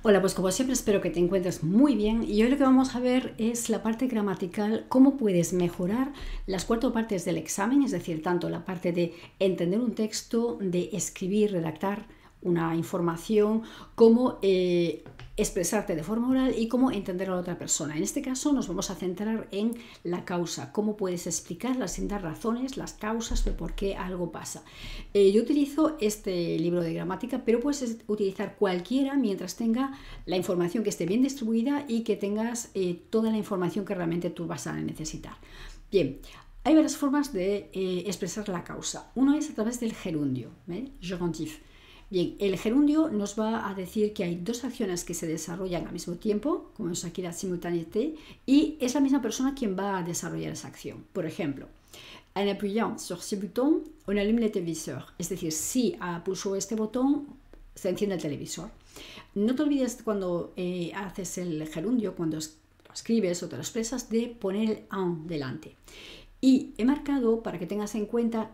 Hola, pues como siempre espero que te encuentres muy bien y hoy lo que vamos a ver es la parte gramatical, cómo puedes mejorar las 4 partes del examen, es decir, tanto la parte de entender un texto, de escribir, redactar una información, cómo expresarte de forma oral y cómo entender a la otra persona. En este caso nos vamos a centrar en la causa, cómo puedes explicar las distintas razones, las causas de por qué algo pasa. Yo utilizo este libro de gramática, pero puedes utilizar cualquiera mientras tenga la información que esté bien distribuida y que tengas toda la información que realmente tú vas a necesitar. Bien, hay varias formas de expresar la causa. Uno es a través del gerundio, ¿vale? Gerundiv. Bien, el gerundio nos va a decir que hay dos acciones que se desarrollan al mismo tiempo, como es aquí la simultaneité, y es la misma persona quien va a desarrollar esa acción. Por ejemplo, en appuyant sur ce bouton, on allume le téléviseur. Es decir, si pulso este botón, se enciende el televisor. No te olvides cuando haces el gerundio, cuando lo escribes o te lo expresas, de poner el en delante. Y he marcado para que tengas en cuenta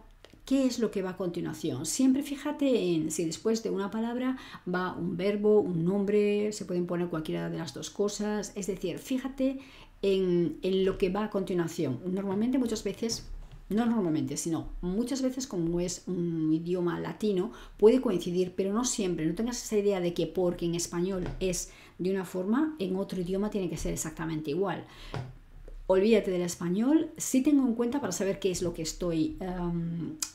qué es lo que va a continuación. Siempre fíjate en si después de una palabra va un verbo, un nombre, se pueden poner cualquiera de las dos cosas. Es decir, fíjate en lo que va a continuación. Normalmente, muchas veces, no normalmente, sino muchas veces, como es un idioma latino, puede coincidir, pero no siempre. No tengas esa idea de que porque en español es de una forma, en otro idioma tiene que ser exactamente igual. Olvídate del español, sí tengo en cuenta para saber qué es lo que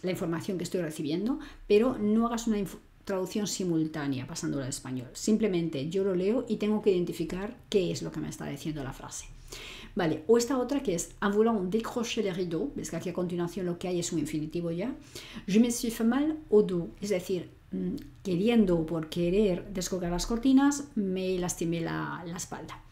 la información que estoy recibiendo, pero no hagas una traducción simultánea pasándola al español. Simplemente yo lo leo y tengo que identificar qué es lo que me está diciendo la frase. Vale, o esta otra que es en voulant décrocher les rideaux, ves que aquí a continuación lo que hay es un infinitivo ya. Je me suis fait mal au dos, es decir, queriendo o por querer descolgar las cortinas, me lastimé la espalda.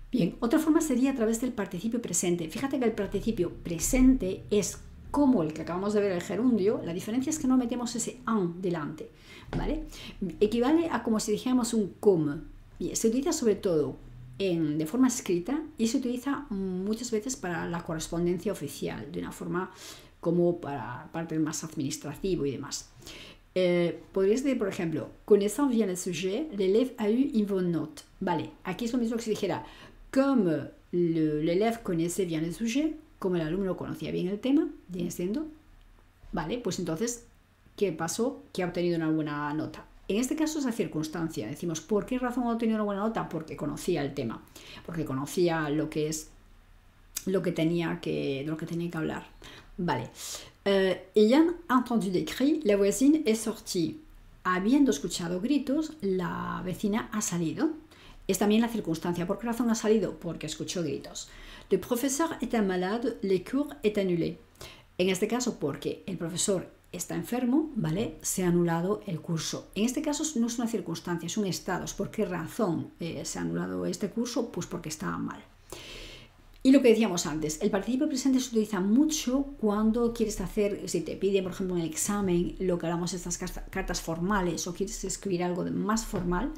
Bien, otra forma sería a través del participio presente. Fíjate que el participio presente es como el que acabamos de ver el gerundio, la diferencia es que no metemos ese en delante, ¿vale? Equivale a como si dijéramos un comme. Bien, se utiliza sobre todo de forma escrita y se utiliza muchas veces para la correspondencia oficial, de una forma como para parte más administrativo y demás. Podrías decir, por ejemplo, connaissant bien el sujet, l'élève a eu une bonne note. Vale, aquí es lo mismo que si dijera, comme l'élève connaissait bien el sujet, como el alumno conocía bien el tema, viene siendo, vale, pues entonces, ¿qué pasó? Que ha obtenido una buena nota. En este caso es la circunstancia. Decimos, ¿por qué razón ha obtenido una buena nota? Porque conocía el tema, porque conocía lo que es lo que tenía que hablar. Vale. Ayant entendu des cris, la voisine est sortie. Habiendo escuchado gritos, la vecina ha salido. Es también la circunstancia. ¿Por qué razón ha salido? Porque escuchó gritos. Le professeur est malade, le cours est annulé. En este caso, porque el profesor está enfermo, ¿vale? Se ha anulado el curso. En este caso no es una circunstancia, es un estado. ¿Por qué razón se ha anulado este curso? Pues porque estaba mal. Y lo que decíamos antes, el participio presente se utiliza mucho cuando quieres hacer, si te piden, por ejemplo, en el examen, lo que hablamos de estas cartas formales o quieres escribir algo más formal,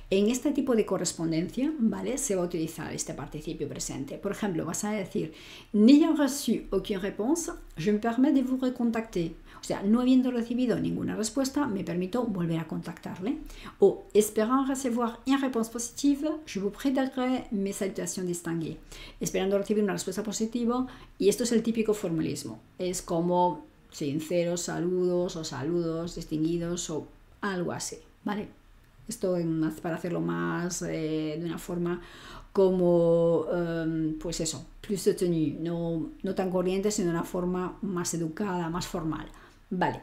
en este tipo de correspondencia, ¿vale? Se va a utilizar este participio presente. Por ejemplo, vas a decir, n'ayant reçu aucune réponse, je me permets de vous recontacter. O sea, no habiendo recibido ninguna respuesta, me permito volver a contactarle. O, espérant recevoir une réponse positive, je vous prie d'agréer mes salutations distinguées. Esperando recibir una respuesta positiva, y esto es el típico formalismo. Es como sinceros saludos o saludos distinguidos o algo así, ¿vale? Esto para hacerlo más de una forma como, pues eso, plus soutenu, no tan corriente, sino de una forma más educada, más formal. Vale.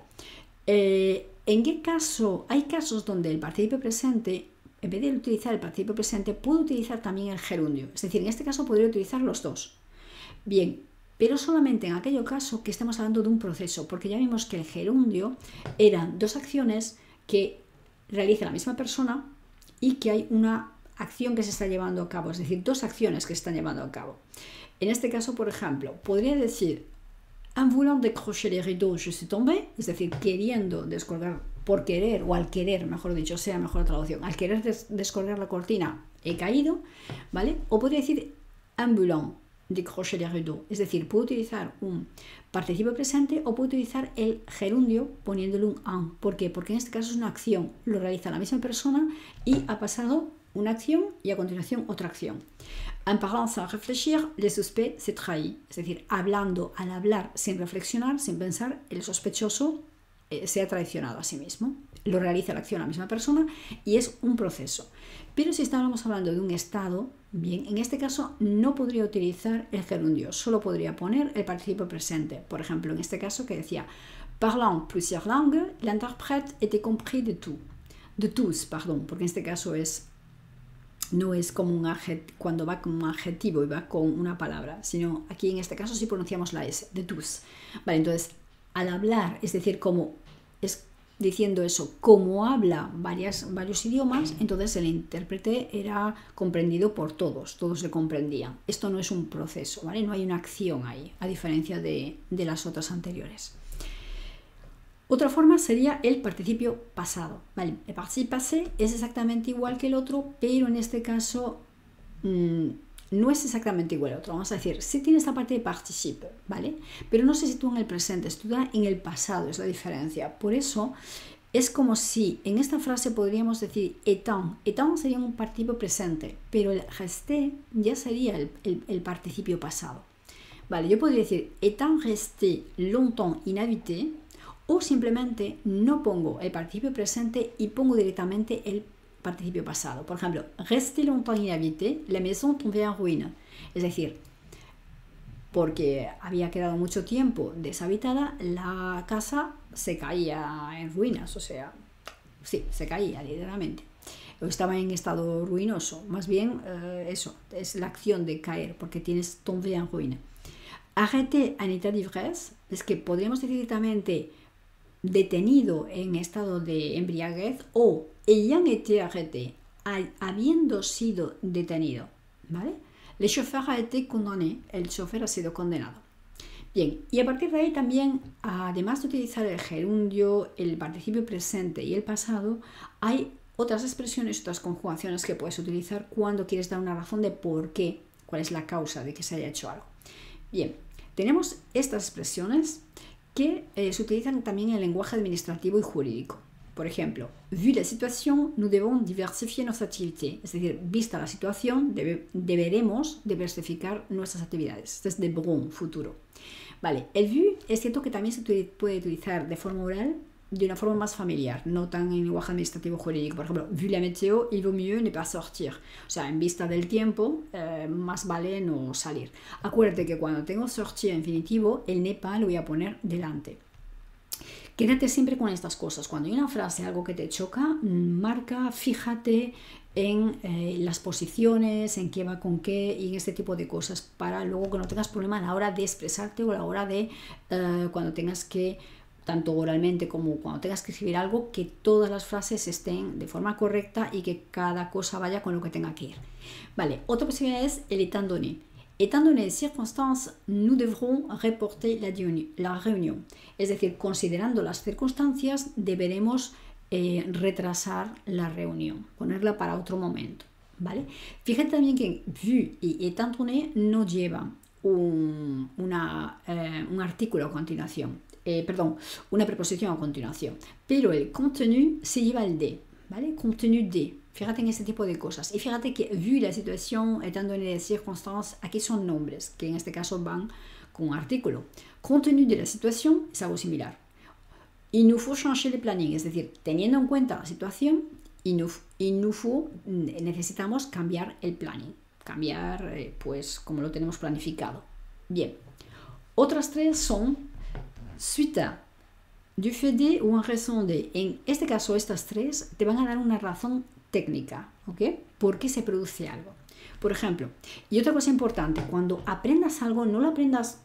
¿En qué caso? Hay casos donde el participio presente, en vez de utilizar el participio presente, puede utilizar también el gerundio. Es decir, en este caso podría utilizar los dos. Bien, pero solamente en aquel caso que estamos hablando de un proceso, porque ya vimos que el gerundio eran dos acciones que realiza la misma persona y que hay una acción que se está llevando a cabo, es decir, dos acciones que se están llevando a cabo. En este caso, por ejemplo, podría decir en voulant décrocher les rideaux, je suis tombé, es decir, queriendo descolgar, por querer o al querer, mejor dicho, sea mejor la traducción, al querer descolgar la cortina, he caído, ¿vale? O podría decir en voulant décrocher les rideaux, es decir, puedo utilizar un participio presente o puedo utilizar el gerundio poniéndole un en. ¿Por qué? Porque en este caso es una acción, lo realiza la misma persona y ha pasado una acción y a continuación otra acción. En parlant sans réfléchir, le suspect se trahit. Es decir, hablando, al hablar sin reflexionar, sin pensar, el sospechoso se ha traicionado a sí mismo. Lo realiza la acción la misma persona y es un proceso. Pero si estábamos hablando de un estado, bien, en este caso no podría utilizar el gerundio, solo podría poner el participio presente. Por ejemplo, en este caso que decía, parlant plusieurs langues, l'interprète était compris de tout. De tous, perdón, porque en este caso no es como un adjetivo, cuando va con un adjetivo y va con una palabra, sino aquí en este caso sí pronunciamos la S, de tous. Vale, entonces, al hablar, es decir, como es diciendo eso, como habla varios idiomas, entonces el intérprete era comprendido por todos le comprendían. Esto no es un proceso, ¿vale? No hay una acción ahí, a diferencia de las otras anteriores. Otra forma sería el participio pasado, ¿vale? El participio passé es exactamente igual que el otro, pero en este caso no es exactamente igual al otro. Vamos a decir, sí tiene esta parte de participe, ¿vale? Pero no se sitúa en el presente, se sitúa en el pasado, es la diferencia. Por eso es como si en esta frase podríamos decir étant. Étant sería un participio presente, pero el resté ya sería el participio pasado. Vale, yo podría decir étant resté longtemps inhabité, o simplemente no pongo el participio presente y pongo directamente el participio pasado. Por ejemplo, resté longtemps inhabité, la maison tombait en ruine. Es decir, porque había quedado mucho tiempo deshabitada, la casa se caía en ruinas, o sea, sí, se caía literalmente. Estaba en estado ruinoso, más bien eso, es la acción de caer, porque tienes tombé en ruine. Arrêté en état d'ivresse, es que podríamos decir directamente detenido en estado de embriaguez o ayant été arrêté, habiendo sido detenido, ¿vale? Le chauffeur a été condamné, el chofer ha sido condenado. Bien, y a partir de ahí también, además de utilizar el gerundio, el participio presente y el pasado, hay otras expresiones, otras conjugaciones que puedes utilizar cuando quieres dar una razón de por qué, cuál es la causa de que se haya hecho algo. Bien, tenemos estas expresiones que se utilizan también en el lenguaje administrativo y jurídico. Por ejemplo, vu la situation, nous devons diversifier nos activités. Es decir, vista la situación, deberemos diversificar nuestras actividades. Este es deberons, futuro. Vale, el vu es cierto que también se puede utilizar de forma oral de una forma más familiar, no tan en lenguaje administrativo jurídico. Por ejemplo, vu la météo, il vaut mieux ne pas sortir. O sea, en vista del tiempo, más vale no salir. Acuérdate que cuando tengo sortir infinitivo, el ne pas lo voy a poner delante. Quédate siempre con estas cosas. Cuando hay una frase, algo que te choca, marca, fíjate en las posiciones, en qué va con qué y en este tipo de cosas para luego que no tengas problema a la hora de expresarte o a la hora de cuando tengas que, tanto oralmente como cuando tengas que escribir algo, que todas las frases estén de forma correcta y que cada cosa vaya con lo que tenga que ir. Vale, otra posibilidad es el étant donné. Étant donné les circonstances, nous devrons reporter la réunion. Es decir, considerando las circunstancias, deberemos retrasar la reunión, ponerla para otro momento, ¿vale? Fíjate también que vu y étant donné no llevan un artículo a continuación. Una preposición a continuación, pero el contenu se lleva el de, ¿vale? Contenu de. Fíjate en este tipo de cosas. Y fíjate que vu la situación, étant donné les circonstances, aquí son nombres, que en este caso van con un artículo. Contenu de la situación es algo similar. Il nous faut changer de planning, es decir, teniendo en cuenta la situación, necesitamos cambiar el planning. Cambiar, pues, como lo tenemos planificado. Bien. Otras tres son suite à, du fait de o en raison de. En este caso, estas tres te van a dar una razón técnica, ¿ok? ¿Por qué se produce algo? Por ejemplo, y otra cosa importante, cuando aprendas algo, no lo aprendas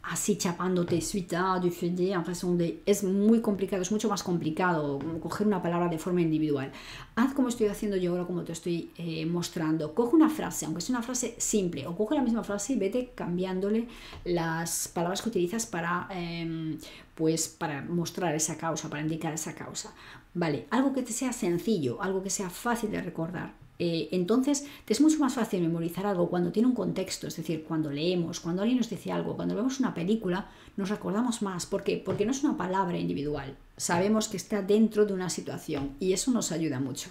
así chapándote, suite à, du fait de, en raison de. Es muy complicado, es mucho más complicado coger una palabra de forma individual. Haz como estoy haciendo yo ahora, como te estoy mostrando. Coge una frase, aunque sea una frase simple, o coge la misma frase y vete cambiándole las palabras que utilizas para, pues, para mostrar esa causa, para indicar esa causa. Vale, algo que te sea sencillo, algo que sea fácil de recordar. Entonces, te es mucho más fácil memorizar algo cuando tiene un contexto, es decir, cuando leemos, cuando alguien nos dice algo, cuando vemos una película, nos recordamos más. ¿Por qué? Porque no es una palabra individual. Sabemos que está dentro de una situación y eso nos ayuda mucho.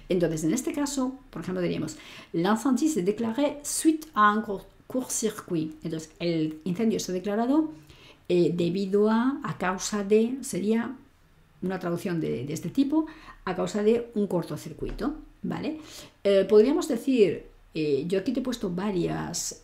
Entonces, en este caso, por ejemplo, diríamos, l'incendie se déclaré suite à un court-circuit. Entonces, el incendio se ha declarado debido a causa de, sería una traducción de este tipo, a causa de un cortocircuito, ¿vale? Podríamos decir, yo aquí te he puesto varias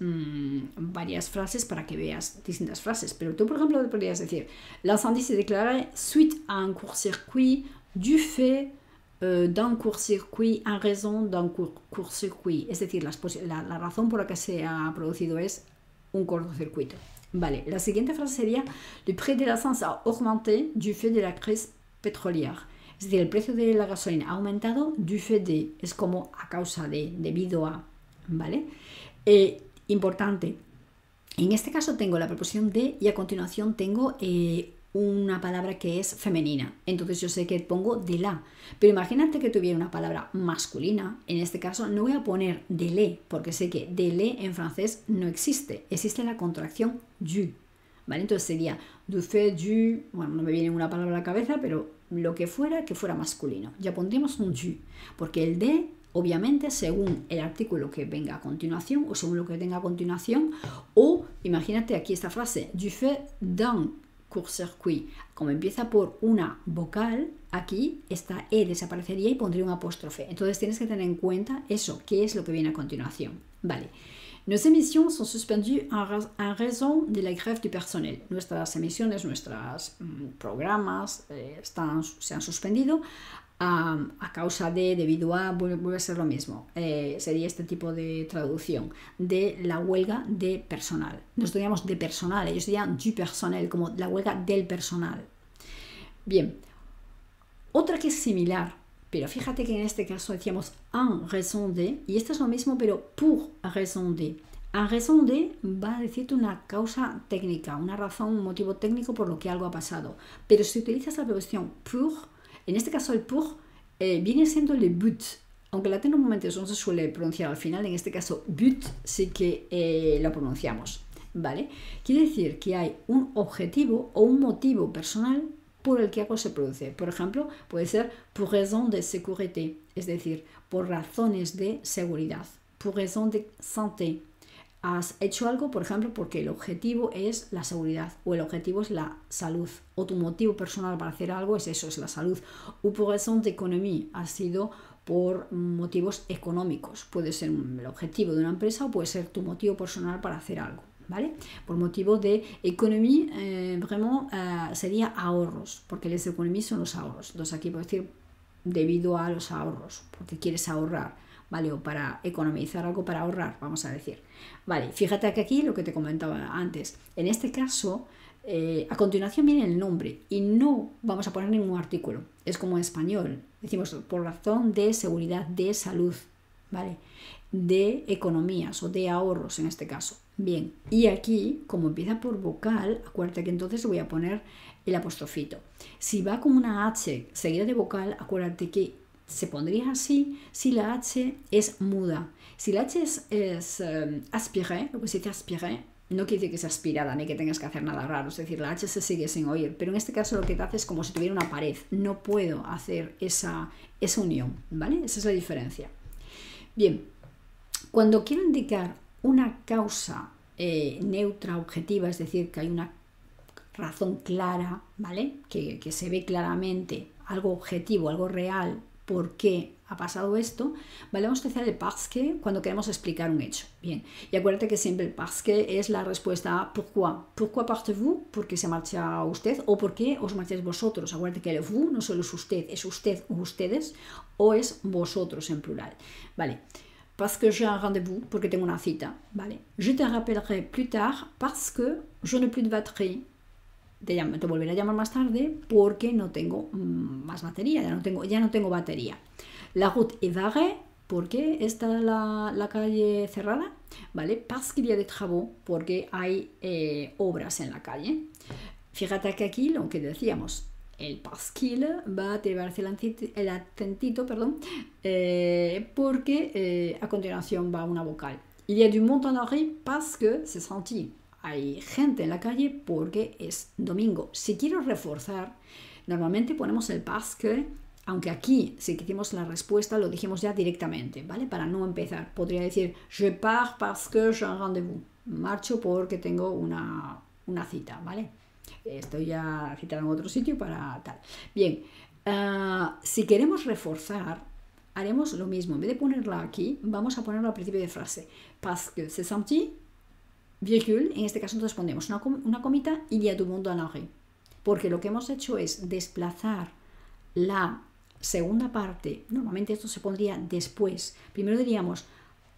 frases para que veas distintas frases, pero tú, por ejemplo, podrías decir, l'incendie se déclara suite à un court-circuit du fait d'un court-circuit en raison d'un court-circuit, es decir, la razón por la que se ha producido es un cortocircuito. Vale, la siguiente frase sería, le prix de l'essence a augmenté du fait de la crise pétrolière. Es decir, el precio de la gasolina ha aumentado du fait de, es como a causa de, debido a, ¿vale? Importante, en este caso tengo la preposición de y a continuación tengo una palabra que es femenina. Entonces yo sé que pongo de la. Pero imagínate que tuviera una palabra masculina. En este caso no voy a poner de le, porque sé que de le en francés no existe. Existe la contracción du. ¿Vale? Entonces sería du fait du, bueno, no me viene una palabra a la cabeza, pero lo que fuera masculino. Ya pondríamos un du, porque el de, obviamente, según el artículo que venga a continuación, o según lo que tenga a continuación, o imagínate aquí esta frase, du fait d'un court-circuit. Como empieza por una vocal, aquí esta E desaparecería y pondría un apóstrofe. Entonces tienes que tener en cuenta eso, qué es lo que viene a continuación. Vale. Nos émissions sont suspendues en raison de la grève du personnel. Nuestras emisiones, nuestros programas se han suspendido a causa de, debido a, vuelve a ser lo mismo. Sería este tipo de traducción de la huelga de personal. Nosotros diríamos de personal, ellos dirían du personnel, como la huelga del personal. Bien, otra que es similar, pero fíjate que en este caso decíamos en raison de, y esto es lo mismo, pero pour raison de. En raison de va a decirte una causa técnica, una razón, un motivo técnico por lo que algo ha pasado. Pero si utilizas la preposición pour, en este caso el pour viene siendo le but. Aunque latino normalmente no se suele pronunciar al final, en este caso but sí que lo pronunciamos, ¿vale? Quiere decir que hay un objetivo o un motivo personal por el que algo se produce. Por ejemplo, puede ser pour raison de sécurité, es decir, por razones de seguridad, pour raison de santé. Has hecho algo, por ejemplo, porque el objetivo es la seguridad o el objetivo es la salud o tu motivo personal para hacer algo es eso, es la salud. O pour raison d'économie, ha sido por motivos económicos. Puede ser el objetivo de una empresa o puede ser tu motivo personal para hacer algo, ¿vale? Por motivo de economía, sería ahorros, porque les economía son los ahorros. Entonces aquí puedo decir debido a los ahorros, porque quieres ahorrar. ¿Vale? O para economizar algo, para ahorrar, vamos a decir. Vale, fíjate que aquí lo que te comentaba antes. En este caso, a continuación viene el nombre y no vamos a poner ningún artículo. Es como en español. Decimos por razón de seguridad, de salud, ¿vale? De economías o de ahorros en este caso. Bien, y aquí, como empieza por vocal, acuérdate que entonces voy a poner el apostrofito. Si va con una H seguida de vocal, acuérdate que se pondría así si la H es muda. Si la H es aspiré, lo que se dice aspiré, no quiere decir que sea aspirada ni que tengas que hacer nada raro. Es decir, la H se sigue sin oír. Pero en este caso lo que te hace es como si tuviera una pared. No puedo hacer esa unión, ¿vale? Esa es la diferencia. Bien, cuando quiero indicar una causa neutra, objetiva, es decir, que hay una razón clara, ¿vale? Que se ve claramente algo objetivo, algo real, por qué ha pasado esto, ¿vale? Vamos a utilizar el parce que cuando queremos explicar un hecho. Bien, y acuérdate que siempre el parce que es la respuesta a pourquoi. Pourquoi partez-vous? ¿Por qué se marcha usted? ¿O por qué os marcháis vosotros? Acuérdate que el vous no solo es usted o ustedes, o es vosotros en plural. Vale, parce que j'ai un rendez-vous, porque tengo una cita, ¿vale? Je te rappellerai plus tard parce que je n'ai plus de batterie. Te volveré a llamar más tarde porque no tengo más batería, ya no tengo batería. La route est barrée, porque está la calle cerrada, ¿vale? Parce qu'il y a des travaux, porque hay obras en la calle. Fíjate que aquí lo que decíamos, el parce qu'il va a llevarse el acentito, perdón, porque a continuación va una vocal. Il y a du monde dans la rue parce que c'est samedi. Hay gente en la calle porque es domingo. Si quiero reforzar, normalmente ponemos el parce que, aunque aquí, si queremos la respuesta, lo dijimos ya directamente, ¿vale? Para no empezar. Podría decir, je pars parce que j'ai un rendez-vous. Marcho porque tengo una cita, ¿vale? Estoy ya citado en otro sitio para tal. Bien, si queremos reforzar, haremos lo mismo. En vez de ponerla aquí, vamos a ponerlo al principio de frase. Parce que c'est samedi, virgule, en este caso entonces ponemos una comita, il y a du monde dans la rue. Porque lo que hemos hecho es desplazar la segunda parte. Normalmente esto se pondría después. Primero diríamos,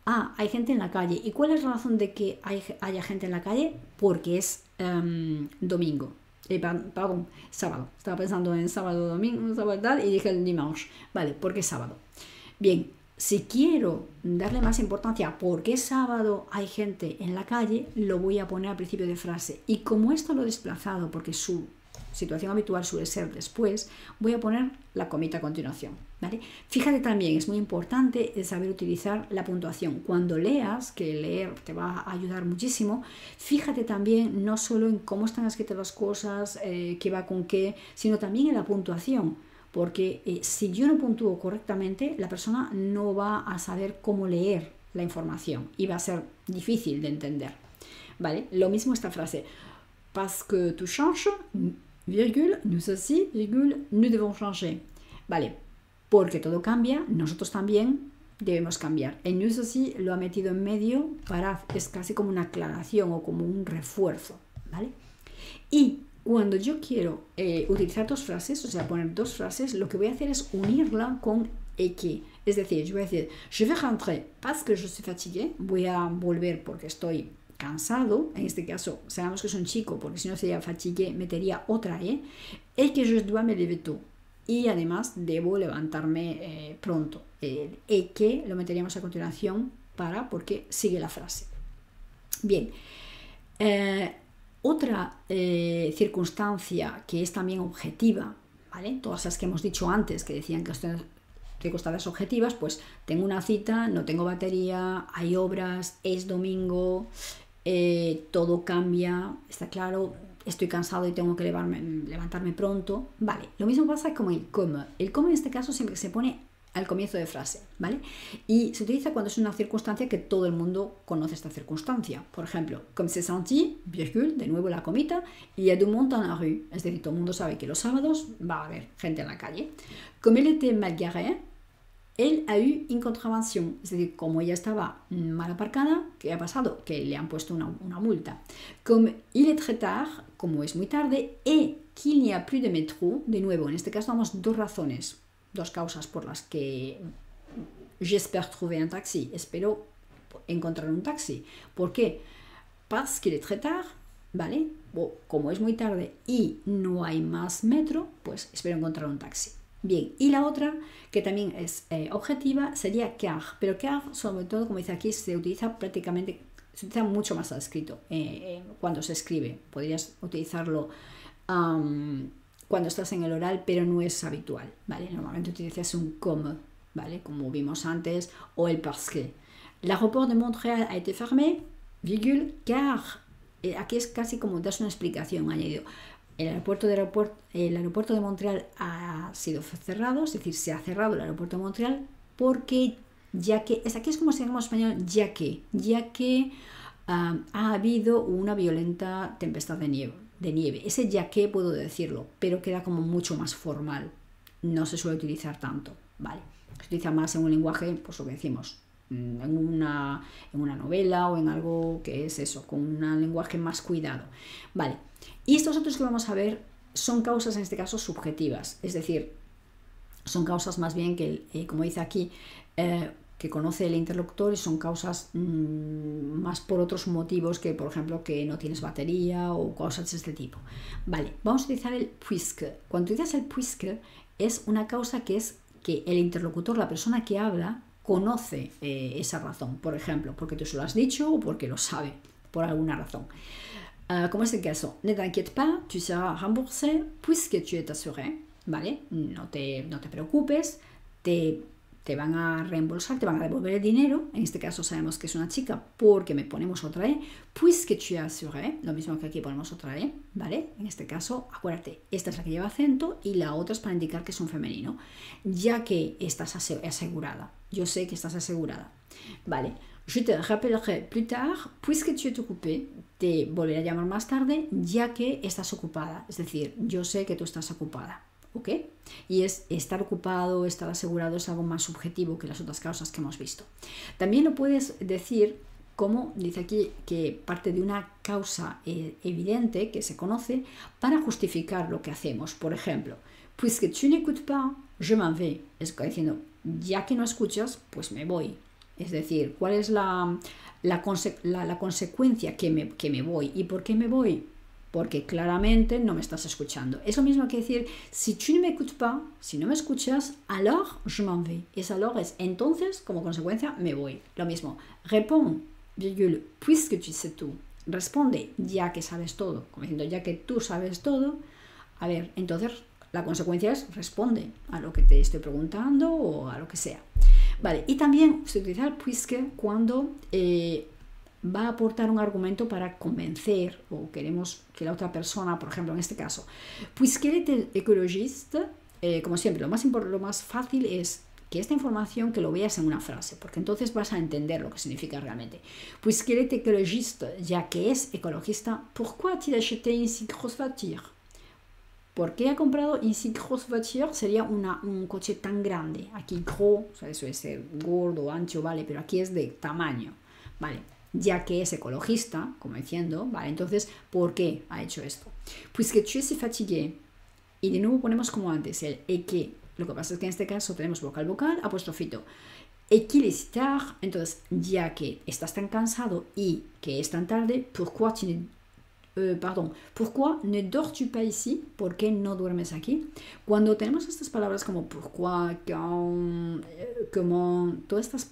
hay gente en la calle. ¿Y cuál es la razón de que haya gente en la calle? Porque es domingo. Perdón, sábado. Estaba pensando en sábado, domingo, sábado tal, y dije el dimanche. Vale, porque es sábado. Bien, si quiero darle más importancia a por qué sábado hay gente en la calle, lo voy a poner al principio de frase. Y como esto lo he desplazado, porque su situación habitual suele ser después, voy a poner la comita a continuación, ¿vale? Fíjate también, es muy importante saber utilizar la puntuación. Cuando leas, que leer te va a ayudar muchísimo, fíjate también no solo en cómo están escritas las cosas, qué va con qué, sino también en la puntuación. Porque si yo no puntúo correctamente, la persona no va a saber cómo leer la información y va a ser difícil de entender, ¿vale? Lo mismo esta frase. Parce que tu changes, virgule, nous aussi, virgule, nous devons changer. Vale, porque todo cambia, nosotros también debemos cambiar. El nous aussi lo ha metido en medio es casi como una aclaración o como un refuerzo, ¿vale? Y cuando yo quiero utilizar dos frases, o sea, poner dos frases, lo que voy a hacer es unirla con et que. Es decir, yo voy a decir, je vais rentrer parce que je suis fatigué, voy a volver porque estoy cansado, en este caso sabemos que es un chico, porque si no sería fatigué, metería otra et que je dois me lever tôt. Y además debo levantarme pronto. Et que lo meteríamos a continuación porque sigue la frase. Bien. Otra circunstancia que es también objetiva, ¿vale? Todas las que hemos dicho antes, que decían que circunstancias objetivas, pues tengo una cita, no tengo batería, hay obras, es domingo, todo cambia, está claro, estoy cansado y tengo que levantarme pronto. Vale, lo mismo pasa con el comme. El comme en este caso siempre se pone al comienzo de frase, ¿vale? Y se utiliza cuando es una circunstancia que todo el mundo conoce esta circunstancia. Por ejemplo, comme c'est samedi, virgule, de nuevo la comita, il y a du monde dans la rue. Es decir, todo el mundo sabe que los sábados va a haber gente en la calle. Comme elle était mal garée, elle a eu une contravention. Es decir, como ella estaba mal aparcada, ¿qué ha pasado? Que le han puesto una multa. Comme il est très tard, como es muy tarde, et qu'il n'y a plus de métro, de nuevo, en este caso damos dos razones. Dos causas por las que j'espère trouver un taxi. Espero encontrar un taxi. ¿Por qué? Parce qu'il est très tard, ¿vale? Como es muy tarde y no hay más metro, pues espero encontrar un taxi. Bien, y la otra, que también es objetiva, sería car. Pero car, sobre todo, como dice aquí, se utiliza mucho más al escrito cuando se escribe. Podrías utilizarlo cuando estás en el oral, pero no es habitual, ¿vale? Normalmente utilizas un comme, ¿vale? Como vimos antes, o el parce que. L'aéroport de Montréal a été fermé, virgule, car. Aquí es casi como das una explicación, añadido. El aeropuerto de Montreal ha sido cerrado, es decir, se ha cerrado el aeropuerto de Montreal porque, aquí es como se llama en español, ya que ha habido una violenta tempestad de nieve. Ese ya que puedo decirlo, pero queda como mucho más formal. No se suele utilizar tanto, ¿vale? Se utiliza más en un lenguaje, pues lo que decimos, en una novela o en algo que es eso, con un lenguaje más cuidado, ¿vale? Y estos otros que vamos a ver son causas, en este caso, subjetivas, es decir, son causas más bien que, como dice aquí, que conoce el interlocutor y son causas más por otros motivos que, por ejemplo, que no tienes batería o cosas de este tipo. Vale, vamos a utilizar el puisque. Cuando utilizas el puisque es una causa que es que el interlocutor, la persona que habla, conoce esa razón. Por ejemplo, porque tú se lo has dicho o porque lo sabe, por alguna razón. como es el caso, ne t'inquiète pas, tu seras remboursé puisque tu es assuré, ¿vale? No te preocupes, te van a reembolsar, te van a devolver el dinero. En este caso sabemos que es una chica porque me ponemos otra E, puisque tu es assuré, lo mismo que aquí ponemos otra E, ¿vale? En este caso, acuérdate, esta es la que lleva acento y la otra es para indicar que es un femenino, ya que estás asegurada. Yo sé que estás asegurada, ¿vale? Je te rappellerai plus tard, puisque tu es occupé. Te volveré a llamar más tarde, ya que estás ocupada. Es decir, yo sé que tú estás ocupada. ¿Ok? Y es estar ocupado, estar asegurado es algo más subjetivo que las otras causas que hemos visto. También lo puedes decir como dice aquí que parte de una causa evidente que se conoce para justificar lo que hacemos. Por ejemplo, puisque tu n'écoutes pas, je m'en vais. Es diciendo, ya que no escuchas, pues me voy. Es decir, ¿cuál es la consecuencia que me voy? ¿Y por qué me voy? Porque claramente no me estás escuchando. Es lo mismo que decir, si tu ne m'écoutes pas, si no me escuchas, alors je m'en vais. Es alors es entonces, como consecuencia, me voy. Lo mismo, réponds, virgule, puisque tu sais tout. Responde, ya que sabes todo. Como diciendo, ya que tú sabes todo, a ver, entonces la consecuencia es responde a lo que te estoy preguntando o a lo que sea. Vale, y también se utiliza el puisque cuando va a aportar un argumento para convencer o queremos que la otra persona, por ejemplo, en este caso, puisqu'elle est écologiste, como siempre, lo más fácil es que esta información que lo veas en una frase, porque entonces vas a entender lo que significa realmente. Puisqu'elle est écologiste, ya que es ecologista, pourquoi a-t-il acheté une si grosse voiture? ¿Por qué ha comprado une si grosse voiture? Sería un coche tan grande. Aquí gros, o sea, eso es ser gordo, ancho, vale, pero aquí es de tamaño, vale. Ya que es ecologista, como diciendo, vale, entonces, ¿por qué ha hecho esto? Puisque tu es fatigué, y de nuevo ponemos como antes el et que, lo que pasa es que en este caso tenemos vocal, apostrofito, et qu'il est tard, entonces, ya que estás tan cansado y que es tan tarde, pourquoi ne dors-tu pas ici? ¿Por qué no duermes aquí? Cuando tenemos estas palabras como pourquoi, quand, comment, todas estas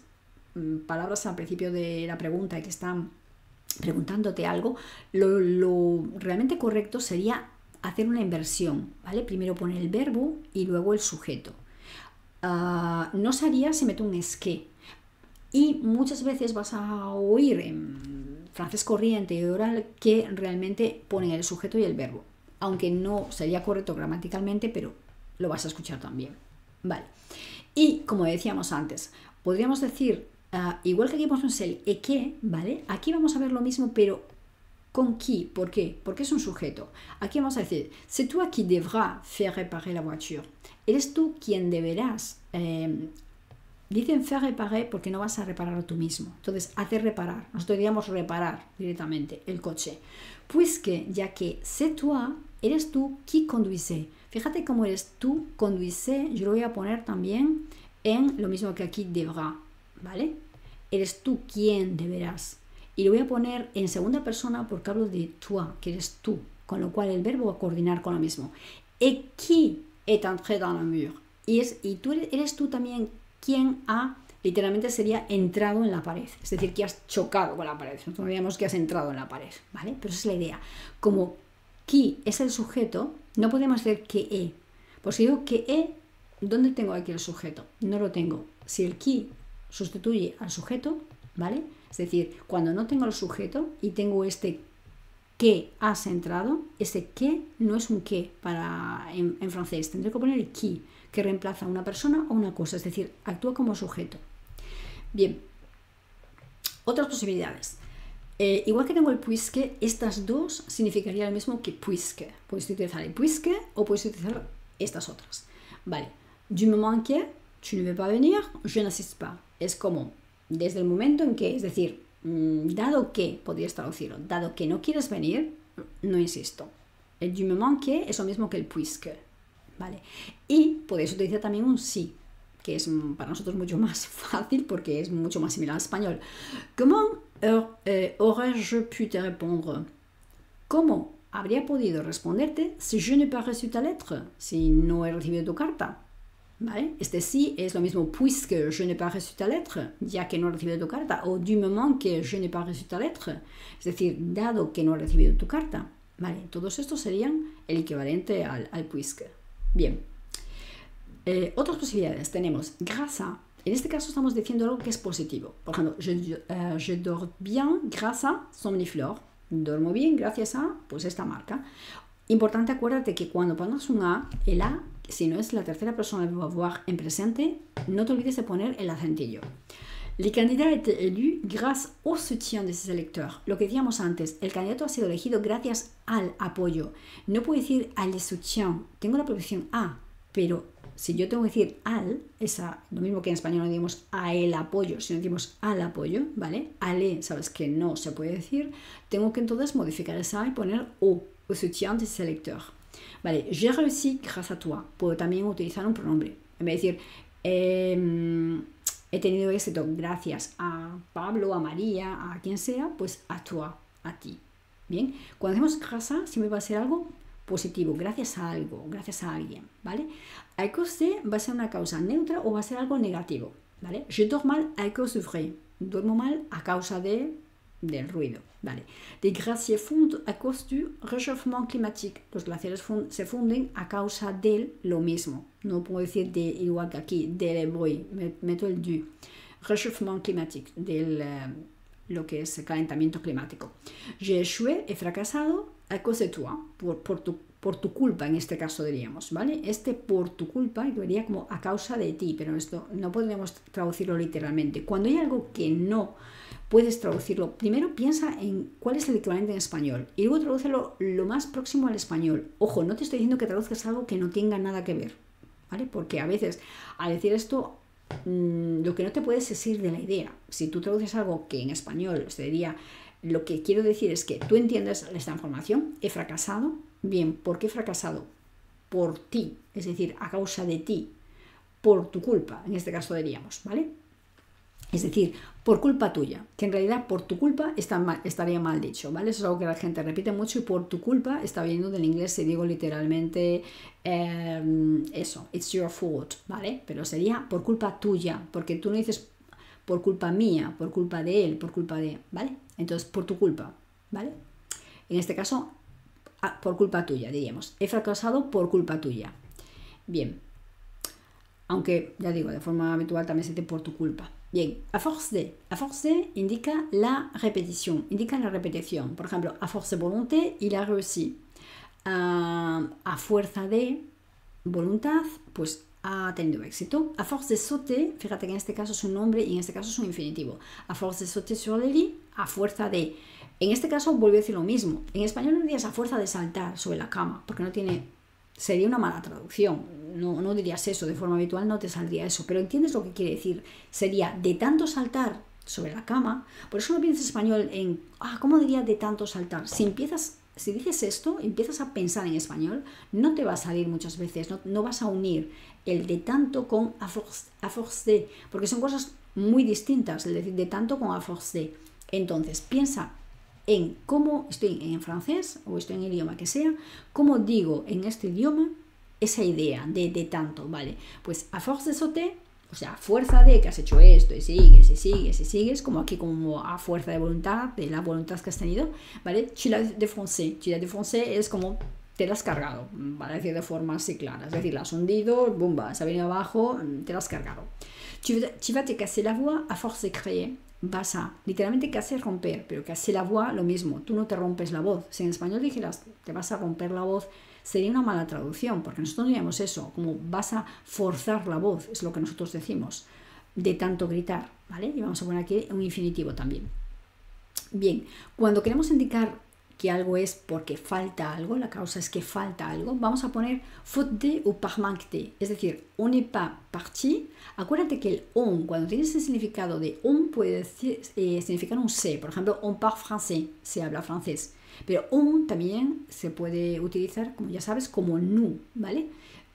palabras al principio de la pregunta y que están preguntándote algo, lo realmente correcto sería hacer una inversión, ¿vale? Primero poner el verbo y luego el sujeto. No se haría si meto un es que. Y muchas veces vas a oír en francés corriente y oral que realmente ponen el sujeto y el verbo. Aunque no sería correcto gramaticalmente, pero lo vas a escuchar también. Vale. Y como decíamos antes, podríamos decir igual que aquí ponemos el et que, ¿vale? Aquí vamos a ver lo mismo, pero con qui. ¿Por qué? Porque es un sujeto. Aquí vamos a decir, c'est toi qui devras faire réparer la voiture. Eres tú quien deberás. Dicen faire réparer porque no vas a repararlo tú mismo. Entonces, hacer reparar. Nosotros diríamos reparar directamente el coche. Puisque, ya que c'est toi, eres tú qui conduisais. Fíjate cómo eres tú conduisais. Yo lo voy a poner también en lo mismo que aquí devra. ¿Vale? Eres tú quien deberás. Y lo voy a poner en segunda persona porque hablo de toi, que eres tú. Con lo cual el verbo va a coordinar con lo mismo. Et qui est entré dans le mur. Y tú eres tú también quien ha, literalmente sería entrado en la pared. Es decir, que has chocado con la pared. Nosotros diríamos que has entrado en la pared. ¿Vale? Pero esa es la idea. Como qui es el sujeto, no podemos decir que e. Pues si digo que e, ¿dónde tengo aquí el sujeto? No lo tengo. Si el qui sustituye al sujeto, ¿vale? Es decir, cuando no tengo el sujeto y tengo este que has entrado, ese que no es un que en francés. Tendré que poner el qui, que reemplaza a una persona o una cosa, es decir, actúa como sujeto. Bien, otras posibilidades. Igual que tengo el puisque, estas dos significarían lo mismo que puisque. Puedes utilizar el puisque o puedes utilizar estas otras. Vale, du moment que tu ne veux pas venir, je n'insiste pas. Es como, desde el momento en que, es decir, dado que, podrías traducirlo, dado que no quieres venir, no insisto. El du moment que es lo mismo que el puisque, ¿vale? Y podéis utilizar también un sí, que es para nosotros mucho más fácil porque es mucho más similar al español. Comment aurais-je pu te répondre? ¿Cómo habría podido responderte si je n'ai pas reçu ta lettre? Si no he recibido tu carta. ¿vale? Este sí es lo mismo puisque je n'ai pas reçu ta lettre, ya que no he recibido tu carta, o du moment que je n'ai pas reçu ta lettre, es decir, dado que no he recibido tu carta, ¿vale? Todos estos serían el equivalente al puisque. Bien. Otras posibilidades tenemos grâce à. En este caso estamos diciendo algo que es positivo. Por ejemplo, je dors bien grâce à Somniflore. Duermo bien gracias a, pues, esta marca. Importante, acuérdate que cuando pongas un A, el A, si no es la tercera persona de avoir en presente, no te olvides de poner el acentillo. Le candidat a été élu grâce au soutien de ses électeurs. Lo que decíamos antes, el candidato ha sido elegido gracias al apoyo. No puedo decir al soutien, tengo la preposición a, pero si yo tengo que decir al, lo mismo que en español no decimos a el apoyo, sino decimos al apoyo, ¿vale? Ale, sabes que no se puede decir, tengo que entonces modificar esa y poner au soutien de ses électeurs. Vale, j'ai réussi grâce à toi. Puedo también utilizar un pronombre. En vez de decir, he tenido éxito gracias a Pablo, a María, a quien sea, pues a toi, a ti. Bien, cuando decimos grâce à, siempre va a ser algo positivo, gracias a algo, gracias a alguien, ¿vale? A cause de va a ser una causa neutra o va a ser algo negativo, ¿vale? Je dors mal à cause du bruit. Duermo mal a causa del ruido, ¿vale? Des glaciers fondent à cause du réchauffement climatique. Los glaciares se funden a causa del lo mismo. No puedo decir de igual que aquí, del bruit, meto el du. Réchauffement climatique, lo que es el calentamiento climático. J'ai échoué, he fracasado, a cause de toi, por tu culpa en este caso diríamos, ¿vale? Por tu culpa quedaría como a causa de ti, pero esto no podríamos traducirlo literalmente. Cuando hay algo que no puedes traducirlo, primero piensa en cuál es el equivalente en español y luego tradúcelo lo más próximo al español. Ojo, no te estoy diciendo que traduzcas algo que no tenga nada que ver, ¿vale? Porque a veces al decir esto lo que no te puedes es ir de la idea. Si tú traduces algo que en español se diría, lo que quiero decir es que tú entiendes esta información, he fracasado, bien, ¿por qué he fracasado? Por ti, es decir, a causa de ti, por tu culpa, en este caso diríamos, ¿vale? Es decir, por culpa tuya, que en realidad por tu culpa estaría mal dicho, ¿vale? Eso es algo que la gente repite mucho y por tu culpa está viniendo del inglés, si digo literalmente eso, it's your fault, ¿vale? Pero sería por culpa tuya, porque tú no dices por culpa mía, por culpa de él, por culpa de, ¿vale? Entonces, por tu culpa, ¿vale? En este caso, por culpa tuya, diríamos. He fracasado por culpa tuya. Bien. Aunque, ya digo, de forma habitual también se dice por tu culpa. Bien, a force de indica la repetición, Por ejemplo, a force de volonté, il a réussi. A fuerza de voluntad, pues ha tenido éxito. A force de sauter, fíjate que en este caso es un nombre y en este caso es un infinitivo. A force de sauter sur le lit, a fuerza de. En este caso vuelvo a decir lo mismo. En español no dirías a fuerza de saltar sobre la cama, porque no tiene. Sería una mala traducción. No dirías eso, de forma habitual no te saldría eso. Pero entiendes lo que quiere decir. Sería de tanto saltar sobre la cama. Por eso no piensas español en. ¿Cómo diría de tanto saltar? Si dices esto, empiezas a pensar en español, no te va a salir muchas veces, no vas a unir el de tanto con a force de, porque son cosas muy distintas, el decir de tanto con a force de. Entonces, piensa en cómo estoy en francés o estoy en el idioma que sea, cómo digo en este idioma esa idea de tanto, ¿vale? Pues a force de sauter, o sea, a fuerza de que has hecho esto y sigues, como aquí como a fuerza de voluntad, de la voluntad que has tenido, ¿vale? Tu l'as défoncé es como te la has cargado, para decir de forma así clara, es decir, la has hundido, bomba, se ha venido abajo, te la has cargado. Tu vas te casser la voix a force de créer, vas a literalmente casser, romper, pero casser la voix lo mismo, tú no te rompes la voz. Si en español dijeras te vas a romper la voz, sería una mala traducción, porque nosotros no diríamos eso, como vas a forzar la voz, es lo que nosotros decimos, de tanto gritar, ¿vale? Y vamos a poner aquí un infinitivo también. Bien, cuando queremos indicar que algo es porque falta algo, la causa es que falta algo, vamos a poner faute de o par manque de, es decir, on n'est pas parti. Acuérdate que el on, cuando tienes el significado de on, puede significar un se, por ejemplo, on parle français, se habla francés. Pero on también se puede utilizar, como ya sabes, como nous, ¿vale?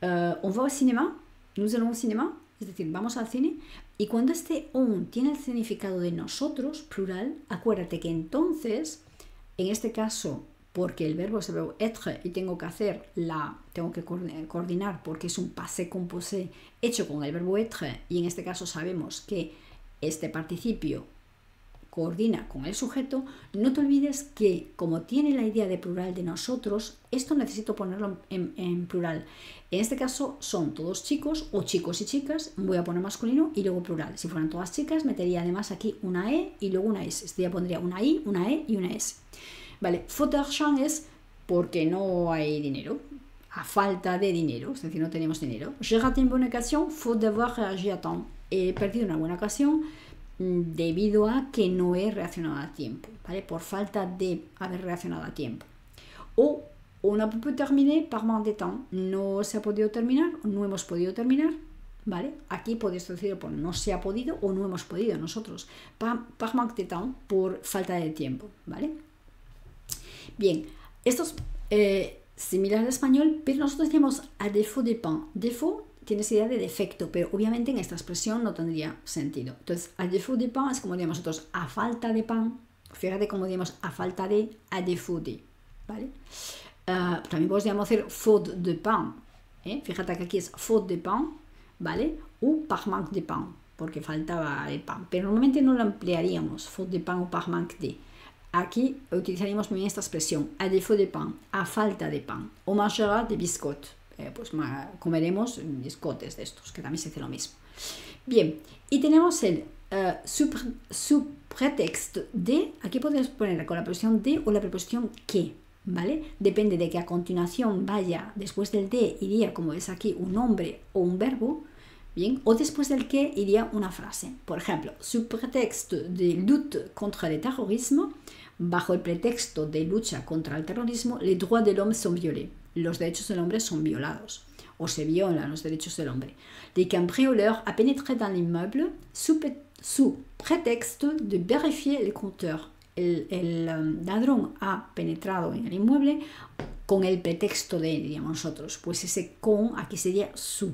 On va au cinéma, nous allons au cinéma, es decir, vamos al cine. Y cuando este on tiene el significado de nosotros, plural, acuérdate que entonces, en este caso, porque el verbo es el verbo être y tengo que coordinar porque es un passé composé hecho con el verbo être, y en este caso sabemos que este participio coordina con el sujeto, no te olvides que como tiene la idea de plural de nosotros, esto necesito ponerlo en plural. En este caso son todos chicos o chicos y chicas, voy a poner masculino y luego plural. Si fueran todas chicas, metería además aquí una E y luego una S. Este ya pondría una I, una E y una S. Vale, faute d'argent es porque no hay dinero, a falta de dinero, es decir, no tenemos dinero. J'ai raté une bonne occasion, faute d'avoir réagi à temps. He perdido una buena ocasión debido a que no he reaccionado a tiempo, ¿vale? Por falta de haber reaccionado a tiempo. O on n'a pas pu terminer par manque de temps, no se ha podido terminar, no hemos podido terminar, ¿vale? Aquí podéis decir por no se ha podido o no hemos podido nosotros, par manque de temps, por falta de tiempo, ¿vale? Bien, esto es similar al español, pero nosotros decimos a défaut de pain. Défaut tienes idea de defecto, pero obviamente en esta expresión no tendría sentido. Entonces, a défaut de pain es como diríamos nosotros, a falta de pan. Fíjate cómo diríamos a falta de, a défaut de, ¿vale? También podríamos decir faute de pain. Fíjate que aquí es faute de pain, ¿vale? O par manque de pain, porque faltaba el pan. Pero normalmente no lo emplearíamos, faute de pain o par manque de. Aquí utilizaríamos muy bien esta expresión, a défaut de pain, a falta de pan. On mangera des biscottes. Pues comeremos biscotes de estos, que también se dice lo mismo. Bien, y tenemos el sous prétexte de, aquí podemos poner con la preposición de o la preposición que, ¿vale? Depende de que a continuación vaya, después del de iría, como es aquí, un nombre o un verbo, bien, o después del que iría una frase. Por ejemplo, sous prétexte de lutte contre le terrorisme, bajo el pretexto de lucha contra el terrorismo, les droits de l'homme sont violés. Los derechos del hombre son violados, o se violan los derechos del hombre. Dès qu'un cambrioleur a pénétré dans l'immeuble sous prétexte de vérifier les compteurs. El ladrón ha penetrado en el inmueble con el pretexto de, diríamos nosotros, pues ese con aquí sería su,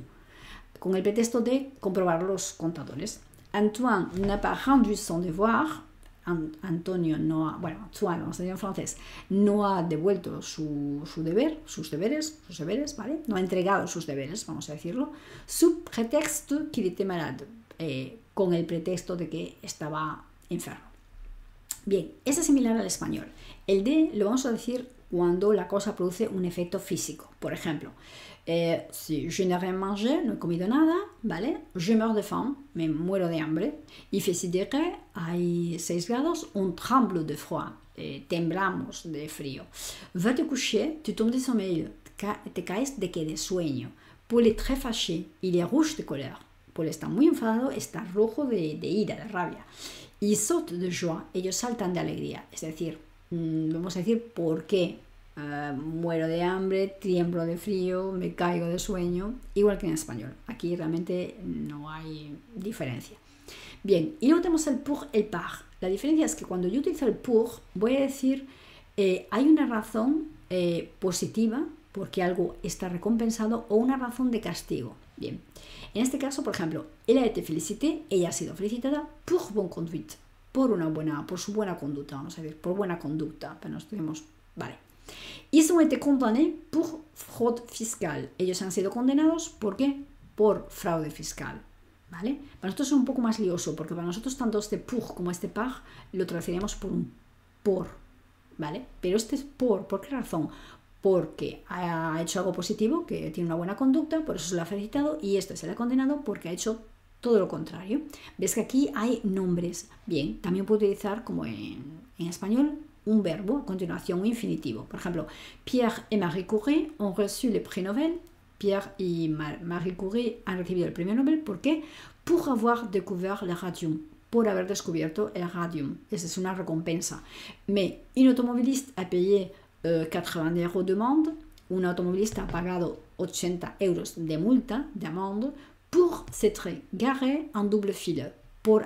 con el pretexto de comprobar los contadores. Antoine n'a pas rendu son devoir. Antonio no ha, bueno, Antoine, vamos a decir en francés, no ha devuelto sus deberes, ¿vale? No ha entregado sus deberes, vamos a decirlo, sous prétexte qu'il était malade, con el pretexto de que estaba enfermo. Bien, es similar al español. El de lo vamos a decir cuando la cosa produce un efecto físico. Por ejemplo, si je n'ai rien mangé, no he comido nada, ¿vale? Je meurs de faim, me muero de hambre. Il fait 6 degrés, hay 6 grados, on tremble de froid, temblamos de frío. Va te coucher, tu tombes de sommeil, te caes de qué? De sueño. Paul est très fâché, il est rouge de colère. Paul está muy enfadado, está rojo de ira, de rabia. Y saute de joie, ellos saltan de alegría. Es decir, vamos a decir por qué muero de hambre, tiemblo de frío, me caigo de sueño, igual que en español. Aquí realmente no hay diferencia. Bien, y luego tenemos el pour, el par. La diferencia es que cuando yo utilizo el pour, voy a decir, hay una razón positiva, porque algo está recompensado, o una razón de castigo. Bien, en este caso, por ejemplo, elle a été félicitée, ella ha sido felicitada pour bonne conduite, por su buena conducta, vamos a decir, por buena conducta, pero nos tenemos, vale. Ils ont été condamnés pour fraude fiscale. Ellos han sido condenados, ¿por qué? Por fraude fiscal, ¿vale? Para nosotros es un poco más lioso, porque para nosotros tanto este pour como este par lo traduciríamos por un por, ¿vale? Pero este es ¿por qué razón? Porque ha hecho algo positivo, que tiene una buena conducta, por eso se lo ha felicitado, y este se le ha condenado porque ha hecho todo lo contrario. Ves que aquí hay nombres. Bien, también puedo utilizar, como en español, un verbo, a continuación un infinitivo. Por ejemplo, Pierre et Marie Curie ont reçu le prix Nobel. Pierre y Marie Curie han recibido el premio Nobel. ¿Por qué? Pour avoir découvert le radium. Por haber descubierto el radium. Esa es una recompensa. Mais un automobiliste a payé 80 euros de amende. Un automovilista ha pagado 80 euros de multa, de amende, pour s'être garé en double file. Por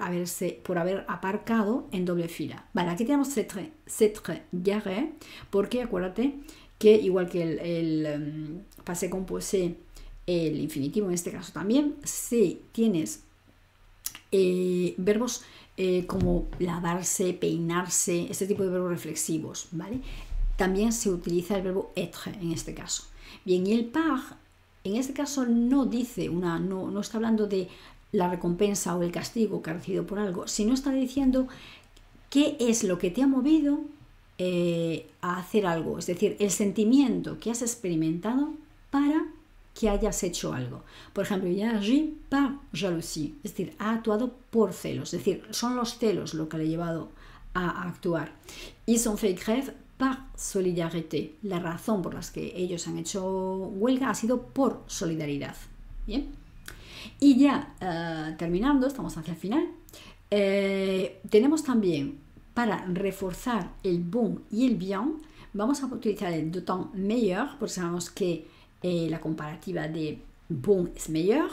haber aparcado en doble fila. Vale, aquí tenemos s'être garé, porque acuérdate que igual que el passé composé, el infinitivo en este caso también, si tienes verbos como lavarse, peinarse, este tipo de verbos reflexivos, ¿vale? también se utiliza el verbo être en este caso. Bien, y el part, en este caso no dice no está hablando de la recompensa o el castigo que ha recibido por algo, sino está diciendo qué es lo que te ha movido a hacer algo, es decir, el sentimiento que has experimentado para que hayas hecho algo. Por ejemplo, il a agi par jalousie, es decir, ha actuado por celos, es decir, son los celos lo que le ha llevado a actuar. Ils ont fait grève par solidarité. La razón por la que ellos han hecho huelga ha sido por solidaridad. Bien. Y ya terminando, estamos hacia el final, tenemos también para reforzar el bon y el bien, vamos a utilizar el d'autant meilleur, porque sabemos que la comparativa de bon es meilleur.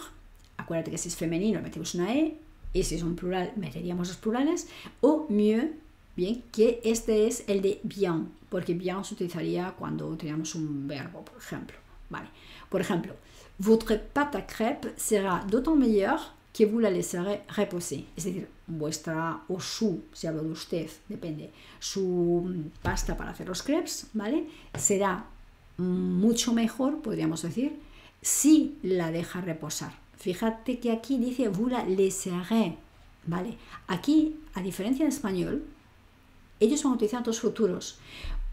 Acuérdate que si es femenino metemos una E, y si es un plural meteríamos los plurales, o mieux, bien, que este es el de bien, porque bien se utilizaría cuando tenemos un verbo, por ejemplo. Vale. Por ejemplo, votre pâte à crêpes sera d'autant meilleure que vous la laisserez reposer. Es decir, vuestra o su, si hablo de usted, depende, su pasta para hacer los crepes, ¿vale? Será mucho mejor, podríamos decir, si la deja reposar. Fíjate que aquí dice vous la laisserez, ¿vale? Aquí, a diferencia de español, ellos van a utilizar dos futuros.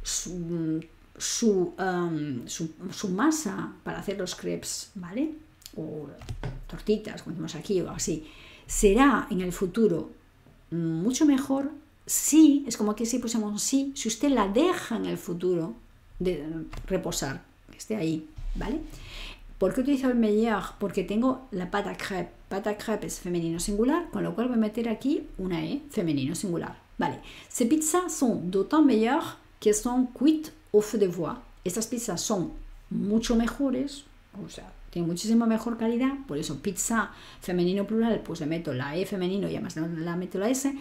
Su masa para hacer los crepes, ¿vale? O tortitas, como decimos aquí, o así, será en el futuro mucho mejor si, es como que si pusiéramos si usted la deja en el futuro de reposar, que esté ahí, ¿vale? ¿Por qué utilizo el meilleur? Porque tengo la pâte à crêpes. Pâte à crêpes es femenino singular, con lo cual voy a meter aquí una E, femenino singular. Vale. Ces pizzas son d'autant meilleures qu'elles sont cuites au feu de bois. Estas pizzas son mucho mejores, o sea, tienen muchísima mejor calidad, por eso pizza femenino plural, pues le meto la E femenino y además la meto la S,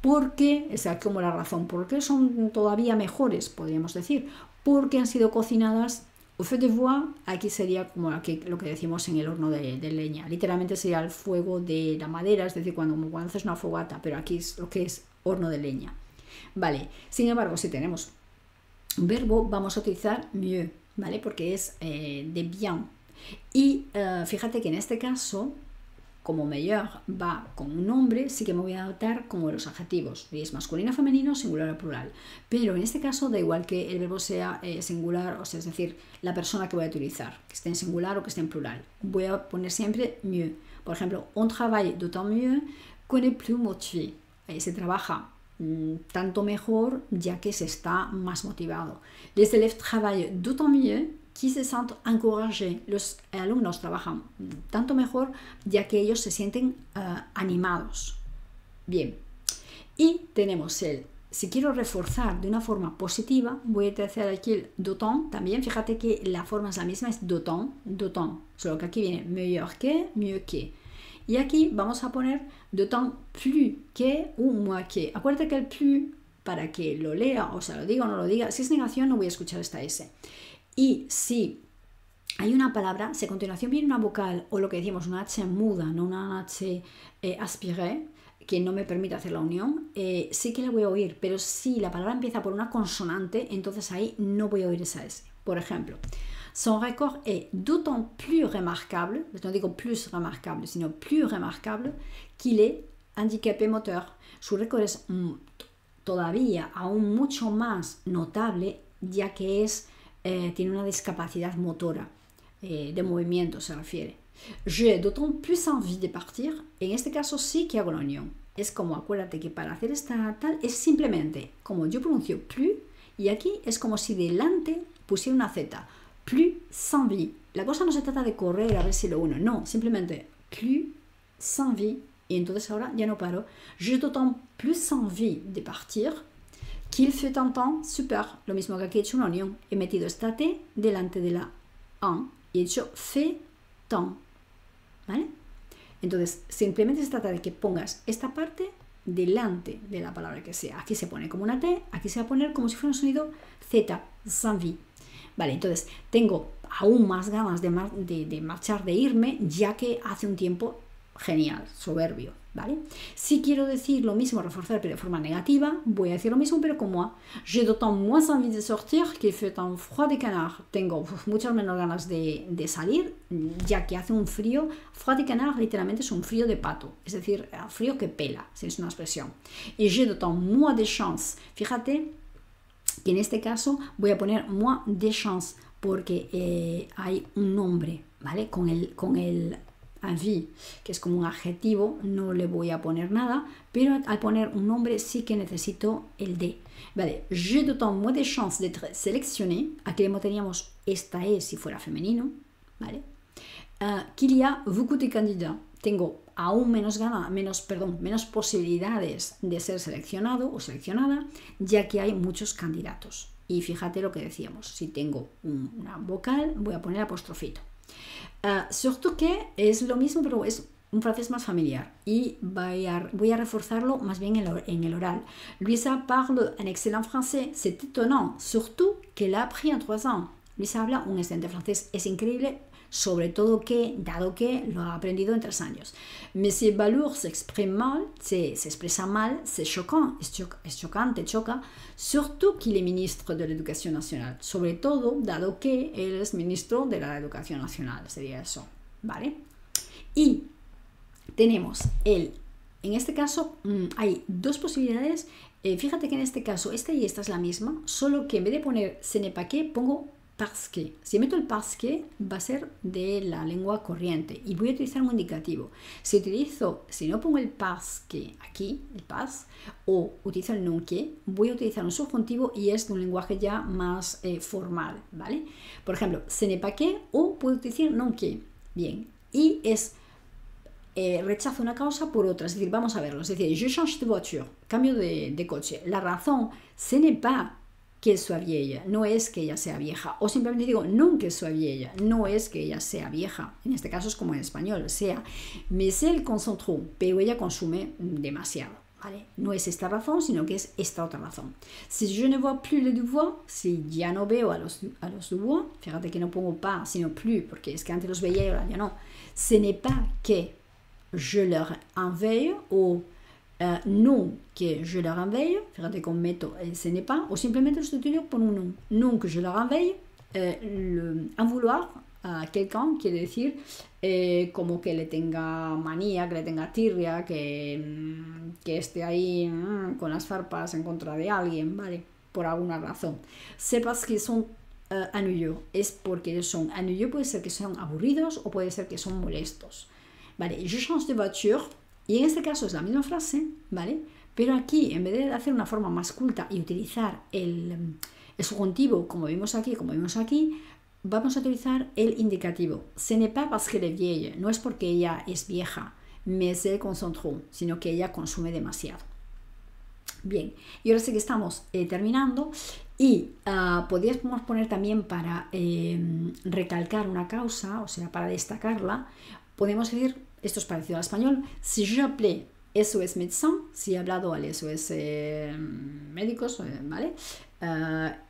porque, o sea, como la razón, porque son todavía mejores, podríamos decir, porque han sido cocinadas au feu de bois. Aquí sería como aquí, lo que decimos en el horno de leña, literalmente sería el fuego de la madera, es decir, cuando haces una fogata, pero aquí es lo que es horno de leña. Vale, sin embargo, si tenemos un verbo, vamos a utilizar mieux, ¿vale? Porque es de bien. Y fíjate que en este caso, como meilleur va con un nombre, sí que me voy a adaptar como los adjetivos. Y es masculino, femenino, singular o plural. Pero en este caso da igual que el verbo sea singular, o sea, es decir, la persona que voy a utilizar, que esté en singular o que esté en plural. Voy a poner siempre mieux. Por ejemplo, on travaille d'autant mieux qu'on est plus motivé. Se trabaja tanto mejor ya que se está más motivado. Les élèves travaillent d'autant mieux qu'ils se sentent encouragés. Los alumnos trabajan tanto mejor ya que ellos se sienten animados. Bien, y tenemos si quiero reforzar de una forma positiva, voy a utilizar aquí el d'autant también. Fíjate que la forma es la misma, es d'autant, solo que aquí viene meilleur que, mieux que. Y aquí vamos a poner d'autant plus que ou moins que. Acuérdate que el plus, para que lo lea, o sea, lo diga o no lo diga, si es negación no voy a escuchar esta S. Y si hay una palabra, si a continuación viene una vocal o lo que decimos una H muda, no una H aspirée, que no me permite hacer la unión, sí que la voy a oír, pero si la palabra empieza por una consonante, entonces ahí no voy a oír esa S. Por ejemplo, son récord est d'autant plus remarquable, no digo plus remarquable, sino plus remarquable, qu'il est handicapé moteur. Su récord es todavía aún mucho más notable, ya que tiene una discapacidad motora, de movimiento se refiere. J'ai d'autant plus envie de partir. En este caso sí que hago la unión. Es como, acuérdate que para hacer esta tal, es simplemente como yo pronuncio plus, y aquí es como si delante pusiera una Z. Plus envie. La cosa no se trata de correr a ver si lo uno, no, simplemente plus envie. Y entonces ahora ya no paro. J'ai d'autant plus envie de partir qu'il fait un temps super. Lo mismo que aquí he hecho una unión. He metido esta T delante de la un y he hecho fait temps. ¿Vale? Entonces, simplemente se trata de que pongas esta parte delante de la palabra que sea. Aquí se pone como una T, aquí se va a poner como si fuera un sonido Z, envie. Vale, entonces tengo aún más ganas de marchar, de irme, ya que hace un tiempo genial, soberbio. ¿vale? Si quiero decir lo mismo, reforzar, pero de forma negativa, voy a decir lo mismo, pero con moi. J'ai d'autant moins envie de sortir qu'il fait un froid de canard. Tengo muchas menos ganas de salir, ya que hace un frío. Froid de canard literalmente es un frío de pato, es decir, frío que pela, si es una expresión. Y j'ai d'autant moins de chance. Fíjate que en este caso voy a poner moins de chance, porque hay un nombre, ¿vale? Con el envie, que es como un adjetivo, no le voy a poner nada, pero al poner un nombre sí que necesito el de. Vale, j'ai d'autant moins de chances d'être sélectionné. Aquí teníamos esta es si fuera femenino, ¿vale? Qu'il y a beaucoup de candidats. Tengo aún menos posibilidades de ser seleccionado o seleccionada, ya que hay muchos candidatos. Y fíjate lo que decíamos, si tengo una vocal, voy a poner apostrofito. Surtout que es lo mismo, pero es un francés más familiar. Y voy a reforzarlo más bien en el oral. Luisa parle un excellent français. C'est étonnant, surtout qu'elle a appris en 3 ans. Luisa habla un excelente francés. Es increíble, sobre todo que, dado que lo ha aprendido en 3 años. Monsieur Balour se expresa mal, c'est choquant, es chocante, choca, surtout qu'il est ministre de l'Educación Nacional. Sobre todo, dado que él es ministro de la Educación Nacional, sería eso, ¿vale? Y tenemos en este caso, hay 2 posibilidades. Fíjate que en este caso, esta y esta es la misma, solo que en vez de poner ce n'est pas que, pongo parce que. Si meto el parce que, va a ser de la lengua corriente y voy a utilizar un indicativo. Si no pongo el parce que aquí, el parce, o utilizo el non que, voy a utilizar un subjuntivo y es de un lenguaje ya más formal, ¿vale? Por ejemplo, ce n'est pas que, o puedo utilizar non que. Bien, y es rechazo una causa por otra, es decir, vamos a verlo. Es decir, je change de voiture, cambio de coche. La razón, ce n'est pas qu'elle soit vieille, no es que ella sea vieja, o simplemente digo non qu'elle soit vieille, no es que ella sea vieja, en este caso es como en español, sea, mais elle consomme trop, pero ella consume demasiado, ¿vale? No es esta razón, sino que es esta otra razón. Si je ne vois plus les Dubois, si ya no veo a los Dubois, fíjate que no pongo pas, sino plus, porque es que antes los veía y ahora ya no, ce n'est pas que je leur enveille, o non que je leur enveille, fíjate con meto ce n'est pas, o simplemente lo sustituyo por un non. Non que je leur enveille, en vouloir a quelqu'un quiere decir como que le tenga manía, que le tenga tirria, que esté ahí con las farpas en contra de alguien, ¿vale? Por alguna razón. C'est parce qu'ils sont ennuyeux, es porque ellos son ennuyeux, puede ser que sean aburridos o puede ser que son molestos. Vale, je change de voiture. Y en este caso es la misma frase, ¿vale? Pero aquí, en vez de hacer una forma más culta y utilizar el subjuntivo, como vimos aquí, vamos a utilizar el indicativo. Ce n'est pas parce qu'elle est vieille, no es porque ella es vieja, mais elle consomme trop, sino que ella consume demasiado. Bien, y ahora sí que estamos terminando y podríamos poner también para recalcar una causa, o sea, para destacarla, podemos decir, esto es parecido al español, si j'appelais SOS médecin, si he hablado al SOS médicos, ¿vale?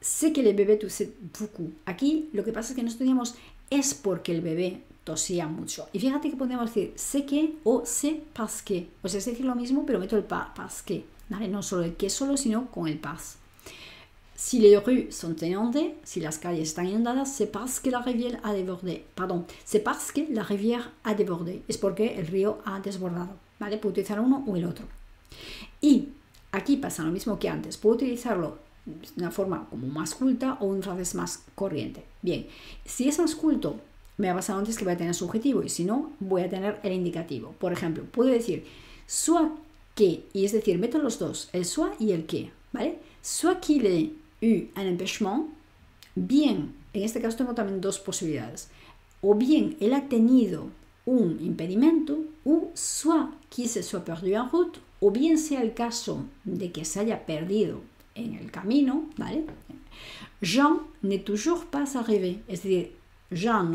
Sé que el bebé toussait beaucoup. Aquí lo que pasa es que no estudiamos es porque el bebé tosía mucho. Y fíjate que podemos decir sé que o sé parce que. O sea, es decir lo mismo, pero meto el parce que, ¿vale? No solo el que solo, sino con el parce. Si les rues sont inondées, si las calles están inundadas, c'est parce que la rivière a débordé. Pardon, c'est parce que la rivière a débordé. Es porque el río ha desbordado, ¿vale? Puedo utilizar uno o el otro. Y aquí pasa lo mismo que antes. Puedo utilizarlo de una forma como más culta o una frase más corriente. Bien, si es más culto, me ha pasado antes que voy a tener subjetivo y si no, voy a tener el indicativo. Por ejemplo, puedo decir soit que, y es decir, meto los dos, el soit y el que, ¿vale? Soit qu'il ait eu un empêchement, bien, en este caso tengo también 2 posibilidades, o bien él ha tenido un impedimento, o soit qu'il se soit perdu en route, o bien sea el caso de que se haya perdido en el camino, ¿vale? Jean n'est toujours pas arrivé, es decir, Jean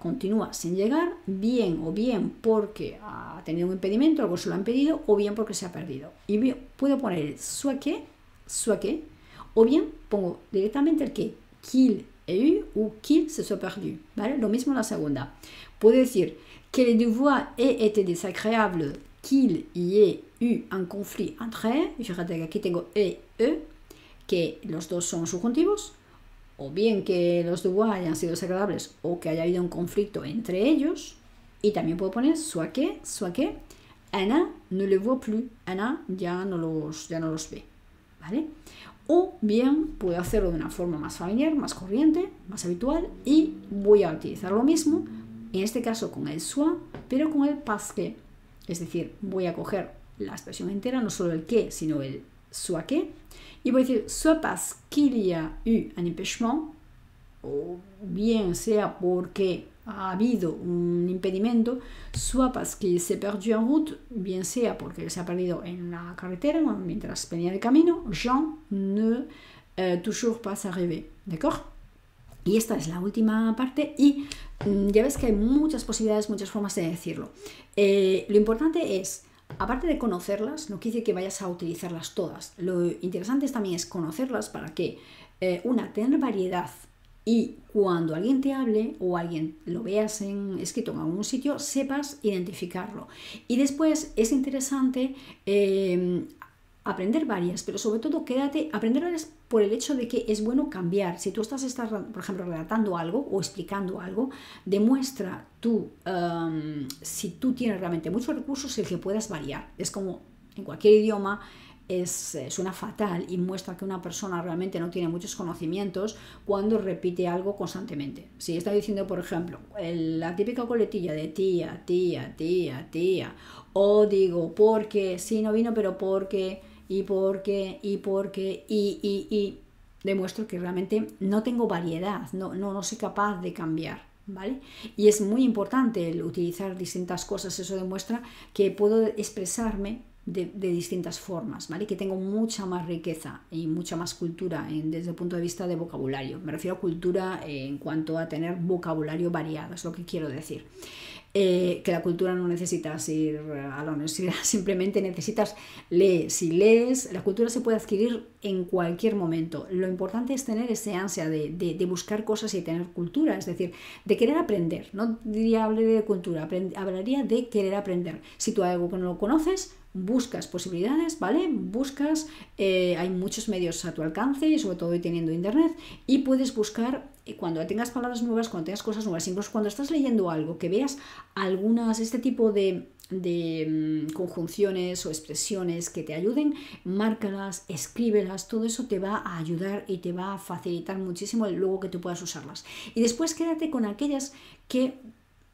continúa sin llegar, bien o bien porque ha tenido un impedimento, algo se lo ha impedido, o bien porque se ha perdido. Y puedo poner soit que, o bien pongo directamente el que, qu'il ait eu ou qu'il se soit perdu, ¿vale? Lo mismo en la segunda. Puedo decir que les devoirs aient été désagréables qu'il y ait eu un conflit entre eux, y fíjate que aquí tengo e, que los dos son subjuntivos, o bien que los devoirs hayan sido desagradables o que haya habido un conflicto entre ellos, y también puedo poner soit que, Anna ne le voit plus, Anna ya no los ve, ¿vale? O bien puedo hacerlo de una forma más familiar, más corriente, más habitual, y voy a utilizar lo mismo, en este caso con el soit, pero con el parce que, es decir, voy a coger la expresión entera, no solo el que, sino el soit que, y voy a decir soit parce qu'il y a eu un empêchement, o bien sea porque ha habido un impedimento, soit parce qu'il s'est perdu en route, bien sea porque se ha perdido en la carretera mientras venía de camino, Jean ne toujours pas arrivé, ¿d'accord? Y esta es la última parte y ya ves que hay muchas posibilidades, muchas formas de decirlo. Lo importante es, aparte de conocerlas, no quiere decir que vayas a utilizarlas todas. Lo interesante también es conocerlas para que, tener variedad. Y cuando alguien te hable o alguien lo veas escrito en algún sitio, sepas identificarlo. Y después es interesante aprender varias, pero sobre todo aprender varias por el hecho de que es bueno cambiar. Si tú estás, por ejemplo, relatando algo o explicando algo, demuestra si tú tienes realmente muchos recursos, el que puedas variar. Es como en cualquier idioma. Suena fatal y muestra que una persona realmente no tiene muchos conocimientos cuando repite algo constantemente. Si está diciendo, por ejemplo, la típica coletilla de tía, tía, tía, tía, o digo porque, sí, no vino, pero porque, y porque, y porque, y demuestro que realmente no tengo variedad, no soy capaz de cambiar. ¿Vale? Y es muy importante el utilizar distintas cosas, eso demuestra que puedo expresarme de distintas formas, ¿vale? Que tengo mucha más riqueza y mucha más cultura desde el punto de vista de vocabulario. Me refiero a cultura en cuanto a tener vocabulario variado, es lo que quiero decir. Que la cultura no necesitas ir a la universidad, simplemente necesitas leer. Si lees, la cultura se puede adquirir en cualquier momento. Lo importante es tener ese ansia de buscar cosas y tener cultura, es decir, de querer aprender. No hablaría de cultura, hablaría de querer aprender. Si tú hay algo que no lo conoces, buscas posibilidades, ¿vale? Hay muchos medios a tu alcance y sobre todo hoy teniendo internet, y puedes buscar cuando tengas palabras nuevas, cuando tengas cosas nuevas, incluso cuando estás leyendo algo, que veas este tipo de conjunciones o expresiones que te ayuden, márcalas, escríbelas, todo eso te va a ayudar y te va a facilitar muchísimo luego que tú puedas usarlas. Y después quédate con aquellas que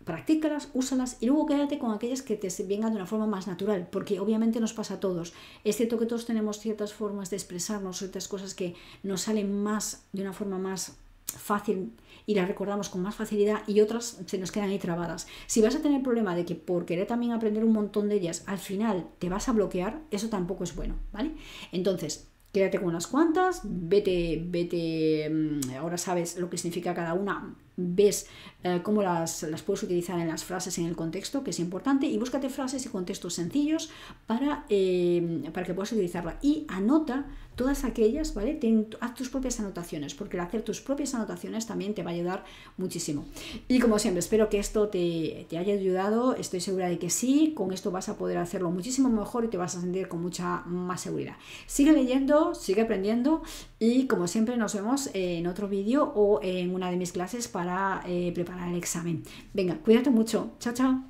practícalas, úsalas y luego quédate con aquellas que te vengan de una forma más natural, porque obviamente nos pasa a todos. Es cierto que todos tenemos ciertas formas de expresarnos, ciertas cosas que nos salen más de una forma más fácil y las recordamos con más facilidad y otras se nos quedan ahí trabadas. Si vas a tener problema de que por querer también aprender un montón de ellas al final te vas a bloquear, eso tampoco es bueno, ¿vale? Entonces, quédate con unas cuantas, vete, ahora sabes lo que significa cada una, ves cómo las puedes utilizar en las frases en el contexto, que es importante, y búscate frases y contextos sencillos para que puedas utilizarla. Y anota todas aquellas, ¿vale? Haz tus propias anotaciones, porque el hacer tus propias anotaciones también te va a ayudar muchísimo. Y como siempre, espero que esto te haya ayudado, estoy segura de que sí, con esto vas a poder hacerlo muchísimo mejor y te vas a sentir con mucha más seguridad. Sigue leyendo, sigue aprendiendo y como siempre nos vemos en otro vídeo o en una de mis clases para preparar el examen. Venga, cuídate mucho. Chao, chao.